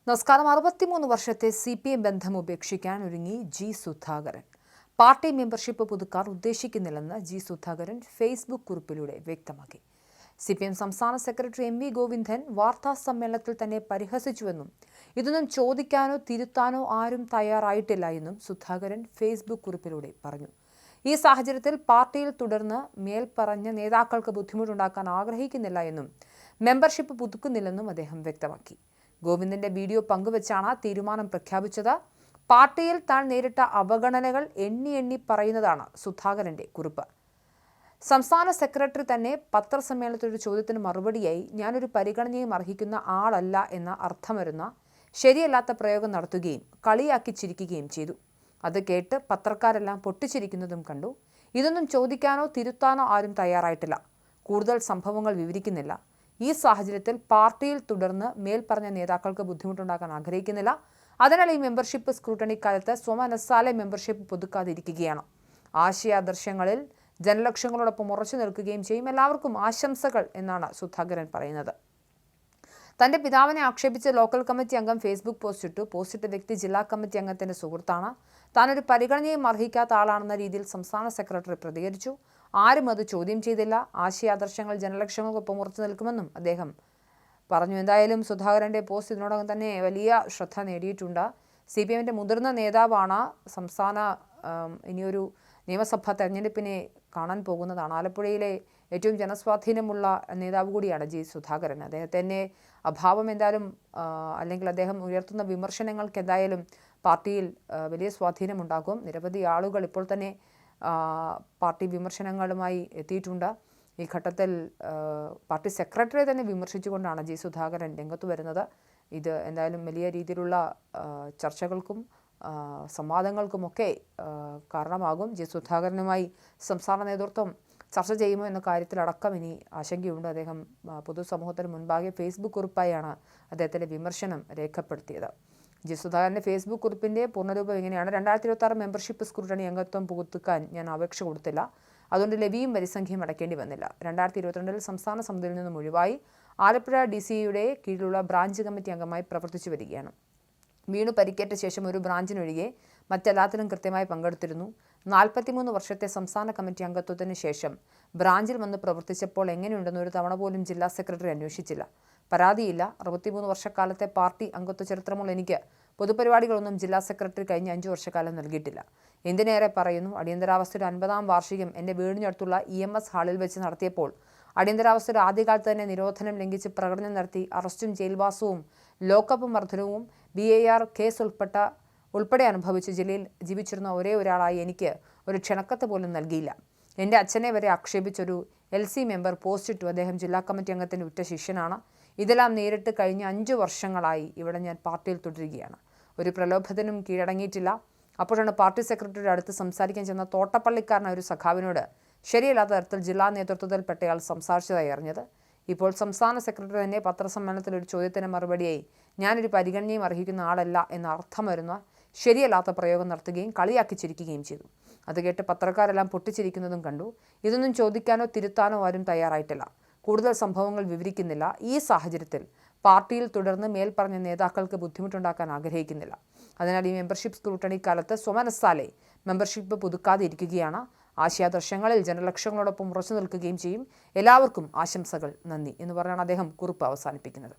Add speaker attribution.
Speaker 1: നമസ്കാരം. 63 വർഷത്തെ CPM ബന്ധം ഉപേക്ഷിക്കാൻ ഒരുങ്ങി ജി സുധാകരൻ. പാർട്ടി മെമ്പർഷിപ്പ് പുതുക്കാൻ ഉദ്ദേശിക്കുന്നില്ലെന്ന് ജി സുധാകരൻ ഫേസ്ബുക്ക് കുറിപ്പിലൂടെ വ്യക്തമാക്കി. CPM സംസ്ഥാന സെക്രട്ടറി MV ഗോവിന്ദൻ വാർത്താ സമ്മേളനത്തിൽ തന്നെ പരിഹസിച്ചുവെന്നും ഇതൊന്നും ചോദിക്കാനോ തിരുത്താനോ ആരും തയ്യാറായിട്ടില്ല എന്നും സുധാകരൻ ഫേസ്ബുക്ക് കുറിപ്പിലൂടെ പറഞ്ഞു. ഈ സാഹചര്യത്തിൽ പാർട്ടിയിൽ തുടർന്ന് മേൽപ്പറഞ്ഞ നേതാക്കൾക്ക് ബുദ്ധിമുട്ടുണ്ടാക്കാൻ ആഗ്രഹിക്കുന്നില്ല എന്നും മെമ്പർഷിപ്പ് പുതുക്കുന്നില്ലെന്നും അദ്ദേഹം വ്യക്തമാക്കി. ഗോവിന്ദന്റെ വീഡിയോ പങ്കുവച്ചാണ് തീരുമാനം പ്രഖ്യാപിച്ചത്. പാർട്ടിയിൽ താൻ നേരിട്ട അവഗണനകൾ എണ്ണി പറയുന്നതാണ് സുധാകരന്റെ കുറിപ്പ്. സംസ്ഥാന സെക്രട്ടറി തന്നെ പത്രസമ്മേളനത്തിലൊരു ചോദ്യത്തിന് മറുപടിയായി ഞാനൊരു പരിഗണനയും അർഹിക്കുന്ന ആളല്ല എന്ന അർത്ഥം വരുന്ന ശരിയല്ലാത്ത പ്രയോഗം നടത്തുകയും കളിയാക്കി ചിരിക്കുകയും ചെയ്തു. അത് കേട്ട് പത്രക്കാരെല്ലാം പൊട്ടിച്ചിരിക്കുന്നതും കണ്ടു. ഇതൊന്നും ചോദിക്കാനോ തിരുത്താനോ ആരും തയ്യാറായിട്ടില്ല. കൂടുതൽ സംഭവങ്ങൾ വിവരിക്കുന്നില്ല. ഈ സാഹചര്യത്തിൽ പാർട്ടിയിൽ തുടർന്ന് മേൽപ്പറഞ്ഞ നേതാക്കൾക്ക് ബുദ്ധിമുട്ടുണ്ടാക്കാൻ ആഗ്രഹിക്കുന്നില്ല. അതിനാൽ ഈ മെമ്പർഷിപ്പ് സ്ക്രൂട്ടണി കാലത്ത് സ്വമനസ്സാലെ മെമ്പർഷിപ്പ് പുതുക്കാതിരിക്കുകയാണ്. ആശയാദർശങ്ങളിൽ ജനലക്ഷങ്ങളോടൊപ്പം ഉറച്ചു നിൽക്കുകയും ചെയ്യും. എല്ലാവർക്കും ആശംസകൾ എന്നാണ് സുധാകരൻ പറയുന്നത്. തന്റെ പിതാവിനെ ആക്ഷേപിച്ച് ലോക്കൽ കമ്മിറ്റി അംഗം ഫേസ്ബുക്ക് പോസ്റ്റിട്ട വ്യക്തി ജില്ലാ കമ്മിറ്റി അംഗത്തിന്റെ സുഹൃത്താണ്. താനൊരു പരിഗണനയും അർഹിക്കാത്ത ആളാണെന്ന രീതിയിൽ സംസ്ഥാന സെക്രട്ടറി പ്രതികരിച്ചു. ആരും അത് ചോദ്യം ചെയ്തില്ല. ആശയാദർശങ്ങൾ ജനലക്ഷങ്ങൾക്കൊപ്പം ഉറച്ചു നിൽക്കുമെന്നും അദ്ദേഹം പറഞ്ഞു. എന്തായാലും സുധാകരന്റെ പോസ്റ്റ് ഇതിനോടകം തന്നെ വലിയ ശ്രദ്ധ നേടിയിട്ടുണ്ട്. CPMന്റെ മുതിർന്ന നേതാവാണ്. സംസ്ഥാന ഇനിയൊരു നിയമസഭാ തെരഞ്ഞെടുപ്പിനെ കാണാൻ പോകുന്നതാണ്. ആലപ്പുഴയിലെ ഏറ്റവും ജനസ്വാധീനമുള്ള നേതാവ് കൂടിയാണ് ജി സുധാകരൻ. അദ്ദേഹത്തിൻ്റെ അഭാവം എന്തായാലും അല്ലെങ്കിൽ അദ്ദേഹം ഉയർത്തുന്ന വിമർശനങ്ങൾക്ക് എന്തായാലും പാർട്ടിയിൽ വലിയ സ്വാധീനമുണ്ടാകും. നിരവധി ആളുകൾ ഇപ്പോൾ തന്നെ പാർട്ടി വിമർശനങ്ങളുമായി എത്തിയിട്ടുണ്ട്. ഈ ഘട്ടത്തിൽ പാർട്ടി സെക്രട്ടറിയെ തന്നെ വിമർശിച്ചുകൊണ്ടാണ് ജി സുധാകരൻ രംഗത്ത് വരുന്നത്. ഇത് എന്തായാലും വലിയ രീതിയിലുള്ള ചർച്ചകൾക്കും സംവാദങ്ങൾക്കുമൊക്കെ കാരണമാകും. ജി സുധാകരനുമായി സംസ്ഥാന നേതൃത്വം ചർച്ച ചെയ്യുമോ എന്ന കാര്യത്തിലടക്കം ഇനി ആശങ്കയുണ്ട്. അദ്ദേഹം പൊതുസമൂഹത്തിന് മുൻപാകെ ഫേസ്ബുക്ക് കുറിപ്പായാണ് അദ്ദേഹത്തിൻ്റെ വിമർശനം രേഖപ്പെടുത്തിയത്. ജി സുധാകരൻ്റെ ഫേസ്ബുക്ക് കുറിപ്പിൻ്റെ പൂർണ്ണരൂപം ഇങ്ങനെയാണ്: 2026 മെമ്പർഷിപ്പ് സ്ക്രൂട്ടണി അംഗത്വം പുതുക്കാൻ ഞാൻ അപേക്ഷ കൊടുത്തില്ല. അതുകൊണ്ട് ലെവിയും വരിസംഖ്യയും അടയ്ക്കേണ്ടി വന്നില്ല. 2022 സംസ്ഥാന സമിതിയിൽ നിന്നും ഒഴിവായി. ആലപ്പുഴ DCയുടെ കീഴിലുള്ള ബ്രാഞ്ച് കമ്മിറ്റി അംഗമായി പ്രവർത്തിച്ചു വരികയാണ്. വീണു പരിക്കേറ്റ ശേഷം ഒരു ബ്രാഞ്ചിനൊഴികെ മറ്റെല്ലാത്തിലും കൃത്യമായി പങ്കെടുത്തിരുന്നു. 43 വർഷത്തെ സംസ്ഥാന കമ്മിറ്റി അംഗത്വത്തിന് ശേഷം ബ്രാഞ്ചിൽ വന്ന് പ്രവർത്തിച്ചപ്പോൾ എങ്ങനെയുണ്ടെന്ന് ഒരു തവണ പോലും ജില്ലാ സെക്രട്ടറി അന്വേഷിച്ചില്ല. പരാതിയില്ല. 63 വർഷക്കാലത്തെ പാർട്ടി അംഗത്വ ചരിത്രമുള്ള എനിക്ക് പൊതുപരിപാടികളൊന്നും ജില്ലാ സെക്രട്ടറി കഴിഞ്ഞ 5 വർഷക്കാലം നൽകിയിട്ടില്ല. എന്തിനേറെ പറയുന്നു, അടിയന്തരാവസ്ഥയുടെ 50-ാം വാർഷികം എൻ്റെ വീടിനടുത്തുള്ള EMS ഹാളിൽ വെച്ച് നടത്തിയപ്പോൾ അടിയന്തരാവസ്ഥയുടെ ആദ്യകാലത്ത് തന്നെ നിരോധനം ലംഘിച്ച് പ്രകടനം നടത്തി അറസ്റ്റും ജയിൽവാസവും ലോക്കപ്പ് മർദ്ദനവും BIR കേസ് ഉൾപ്പെടെ അനുഭവിച്ച് ജില്ലയിൽ ജീവിച്ചിരുന്ന ഒരേ ഒരാളായി എനിക്ക് ഒരു ക്ഷണക്കത്ത് പോലും നൽകിയില്ല. എൻ്റെ അച്ഛനെ വരെ ആക്ഷേപിച്ചൊരു LC മെമ്പർ പോസ്റ്റിട്ടു. അദ്ദേഹം ജില്ലാ കമ്മിറ്റി അംഗത്തിൻ്റെ ഉറ്റ ശിഷ്യനാണ്. ഇതെല്ലാം നേരിട്ട് കഴിഞ്ഞ 5 വർഷങ്ങളായി ഇവിടെ ഞാൻ പാർട്ടിയിൽ തുടരുകയാണ്. ഒരു പ്രലോഭത്തിനും കീഴടങ്ങിയിട്ടില്ല. അപ്പോഴാണ് പാർട്ടി സെക്രട്ടറിയുടെ അടുത്ത് സംസാരിക്കാൻ ചെന്ന തോട്ടപ്പള്ളിക്കാരനായ ഒരു സഖാവിനോട് ശരിയല്ലാത്ത തരത്തിൽ ജില്ലാ നേതൃത്വത്തിൽപ്പെട്ടയാൾ സംസാരിച്ചതായി അറിഞ്ഞത്. ഇപ്പോൾ സംസ്ഥാന സെക്രട്ടറി തന്നെ പത്രസമ്മേളനത്തിൽ ഒരു ചോദ്യത്തിന് മറുപടിയായി ഞാനൊരു പരിഗണനയും അർഹിക്കുന്ന ആളല്ല എന്ന അർത്ഥം വരുന്ന ശരിയല്ലാത്ത പ്രയോഗം നടത്തുകയും കളിയാക്കി ചിരിക്കുകയും ചെയ്തു. അത് കേട്ട് പത്രക്കാരെല്ലാം പൊട്ടിച്ചിരിക്കുന്നതും കണ്ടു. ഇതൊന്നും ചോദിക്കാനോ തിരുത്താനോ ആരും തയ്യാറായിട്ടില്ല. കൂടുതൽ സംഭവങ്ങൾ വിവരിക്കുന്നില്ല. ഈ സാഹചര്യത്തിൽ പാർട്ടിയിൽ തുടർന്ന് മേൽപ്പറഞ്ഞ നേതാക്കൾക്ക് ബുദ്ധിമുട്ടുണ്ടാക്കാൻ ആഗ്രഹിക്കുന്നില്ല. അതിനാൽ ഈ മെമ്പർഷിപ്പ് സ്ക്രൂട്ടണി കാലത്ത് സ്വമനസ്സാലെ മെമ്പർഷിപ്പ് പുതുക്കാതിരിക്കുകയാണ്. ആശയാദർശങ്ങളിൽ ജനലക്ഷങ്ങളോടൊപ്പം ഉറച്ചു നിൽക്കുകയും ചെയ്യും. എല്ലാവർക്കും ആശംസകൾ, നന്ദി എന്ന് പറഞ്ഞാണ് അദ്ദേഹം കുറിപ്പ് അവസാനിപ്പിക്കുന്നത്.